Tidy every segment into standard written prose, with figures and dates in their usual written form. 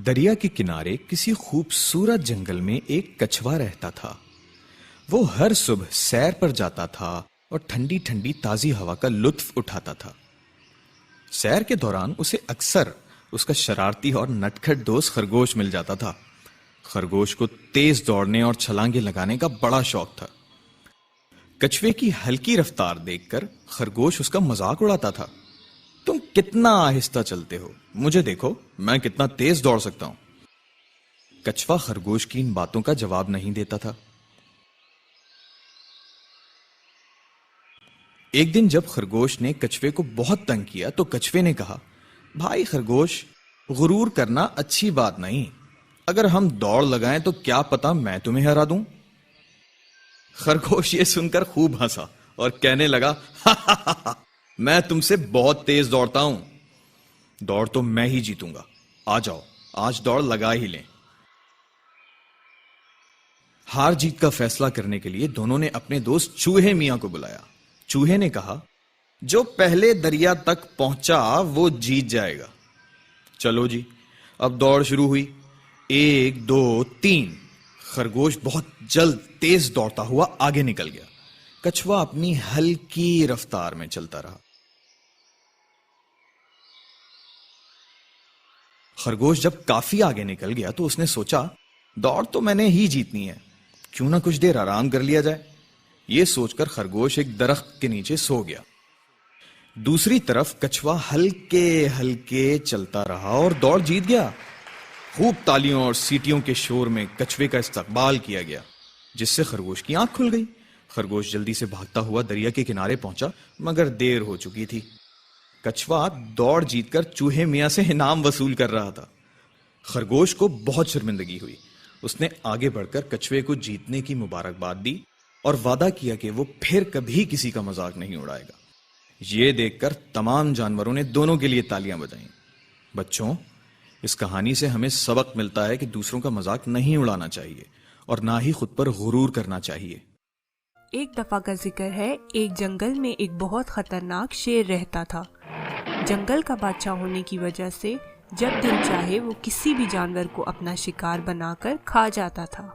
دریا کے کنارے کسی خوبصورت جنگل میں ایک کچھوا رہتا تھا۔ وہ ہر صبح سیر پر جاتا تھا اور ٹھنڈی ٹھنڈی تازی ہوا کا لطف اٹھاتا تھا۔ سیر کے دوران اسے اکثر اس کا شرارتی اور نٹکھٹ دوست خرگوش مل جاتا تھا۔ خرگوش کو تیز دوڑنے اور چھلانگیں لگانے کا بڑا شوق تھا۔ کچھوے کی ہلکی رفتار دیکھ کر خرگوش اس کا مذاق اڑاتا تھا۔ تم کتنا آہستہ چلتے ہو، مجھے دیکھو میں کتنا تیز دوڑ سکتا ہوں۔ کچھوا خرگوش کی ان باتوں کا جواب نہیں دیتا تھا۔ ایک دن جب خرگوش نے کچھوے کو بہت تنگ کیا تو کچھوے نے کہا، بھائی خرگوش، غرور کرنا اچھی بات نہیں۔ اگر ہم دوڑ لگائیں تو کیا پتا میں تمہیں ہرا دوں۔ خرگوش یہ سن کر خوب ہنسا اور کہنے لگا، میں تم سے بہت تیز دوڑتا ہوں، دوڑ تو میں ہی جیتوں گا۔ آ جاؤ آج دوڑ لگا ہی لیں۔ ہار جیت کا فیصلہ کرنے کے لیے دونوں نے اپنے دوست چوہے میاں کو بلایا۔ چوہے نے کہا، جو پہلے دریا تک پہنچا وہ جیت جائے گا۔ چلو جی، اب دوڑ شروع ہوئی۔ 1 2 3۔ خرگوش بہت جلد تیز دوڑتا ہوا آگے نکل گیا۔ کچھوا اپنی ہلکی رفتار میں چلتا رہا۔ خرگوش جب کافی آگے نکل گیا تو اس نے سوچا، دوڑ تو میں نے ہی جیتنی ہے، کیوں نہ کچھ دیر آرام کر لیا جائے۔ یہ سوچ کر خرگوش ایک درخت کے نیچے سو گیا۔ دوسری طرف کچھوا ہلکے ہلکے چلتا رہا اور دوڑ جیت گیا۔ خوب تالیوں اور سیٹیوں کے شور میں کچھوے کا استقبال کیا گیا، جس سے خرگوش کی آنکھ کھل گئی۔ خرگوش جلدی سے بھاگتا ہوا دریا کے کنارے پہنچا، مگر دیر ہو چکی تھی۔ کچھوا دوڑ جیت کر چوہے میاں سے انعام وصول کر رہا تھا۔ خرگوش کو بہت شرمندگی ہوئی۔ اس نے آگے بڑھ کر کچھوے کو جیتنے کی مبارکباد دی اور وعدہ کیا کہ وہ پھر کبھی کسی کا مذاق نہیں اڑائے گا۔ یہ دیکھ کر تمام جانوروں نے دونوں کے لیے تالیاں بجائیں۔ بچوں، اس کہانی سے ہمیں سبق ملتا ہے کہ دوسروں کا مذاق نہیں اڑانا چاہیے اور نہ ہی خود پر غرور کرنا چاہیے۔ ایک دفعہ کا ذکر ہے، ایک جنگل میں ایک بہت خطرناک شیر رہتا تھا۔ جنگل کا بادشاہ ہونے کی وجہ سے جب دل چاہے وہ کسی بھی جانور کو اپنا شکار بنا کر کھا جاتا تھا۔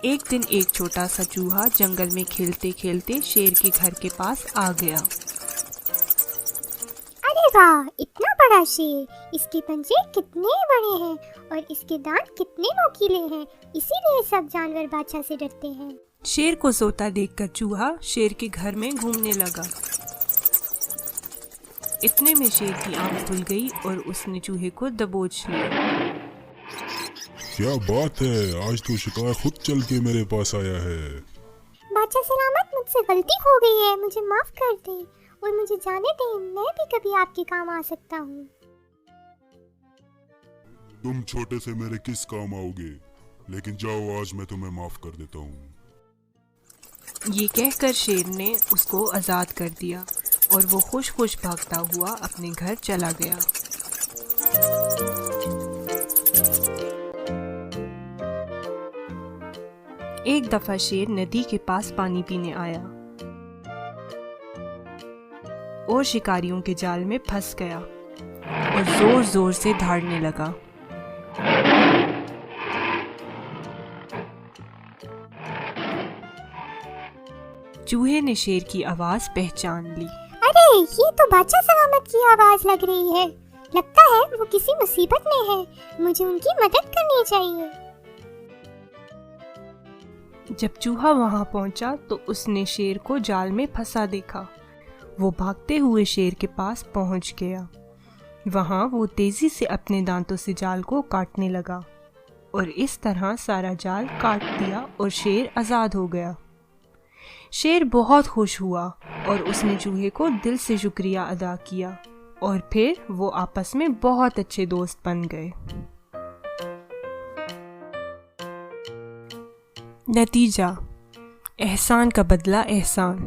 ایک دن ایک چھوٹا سا چوہا جنگل میں کھیلتے کھیلتے شیر کے گھر کے پاس آ گیا۔ ارے واہ، اتنا بڑا شیر! اس کے پنجے کتنے بڑے ہیں اور اس کے دانت کتنے نوکیلے ہیں، اسی لیے سب جانور بادشاہ سے ڈرتے ہیں۔ شیر کو سوتا دیکھ کر چوہا شیر کے گھر میں گھومنے لگا۔ اتنے میں شیر کی آنکھ کھل گئی اور اس نے چوہے کو دبوچ لیا۔ کیا بات ہے، آج تو شکار خود چل کے میرے پاس آیا ہے۔ بادشاہ سلامت، مجھ سے غلطی ہو گئی ہے، مجھے معاف کر دیں اور مجھے جانے دیں، میں بھی کبھی آپ کے کام آ سکتا ہوں۔ تم چھوٹے سے میرے کس کام آؤ گے، لیکن جاؤ، آج میں تمہیں معاف کر دیتا ہوں۔ یہ کہہ کر شیر نے اس کو آزاد کر دیا اور وہ خوش خوش بھاگتا ہوا اپنے گھر چلا گیا۔ ایک دفعہ شیر ندی کے پاس پانی پینے آیا اور شکاریوں کے جال میں پھنس گیا اور زور زور سے دھاڑنے لگا۔ چوہے نے شیر کی آواز پہچان لی۔ ارے، یہ تو بادشاہ سلامت کی آواز لگ رہی ہے، لگتا ہے وہ کسی مصیبت میں ہے، مجھے ان کی مدد کرنی چاہیے۔ جب چوہا وہاں پہنچا تو اس نے شیر کو جال میں پھنسا دیکھا۔ وہ بھاگتے ہوئے شیر کے پاس پہنچ گیا۔ وہاں وہ تیزی سے اپنے دانتوں سے جال کو کاٹنے لگا اور اس طرح سارا جال کاٹ دیا اور شیر آزاد ہو گیا۔ شیر بہت خوش ہوا اور اس نے چوہے کو دل سے شکریہ ادا کیا اور پھر وہ آپس میں بہت اچھے دوست بن گئے۔ نتیجہ: احسان کا بدلہ احسان۔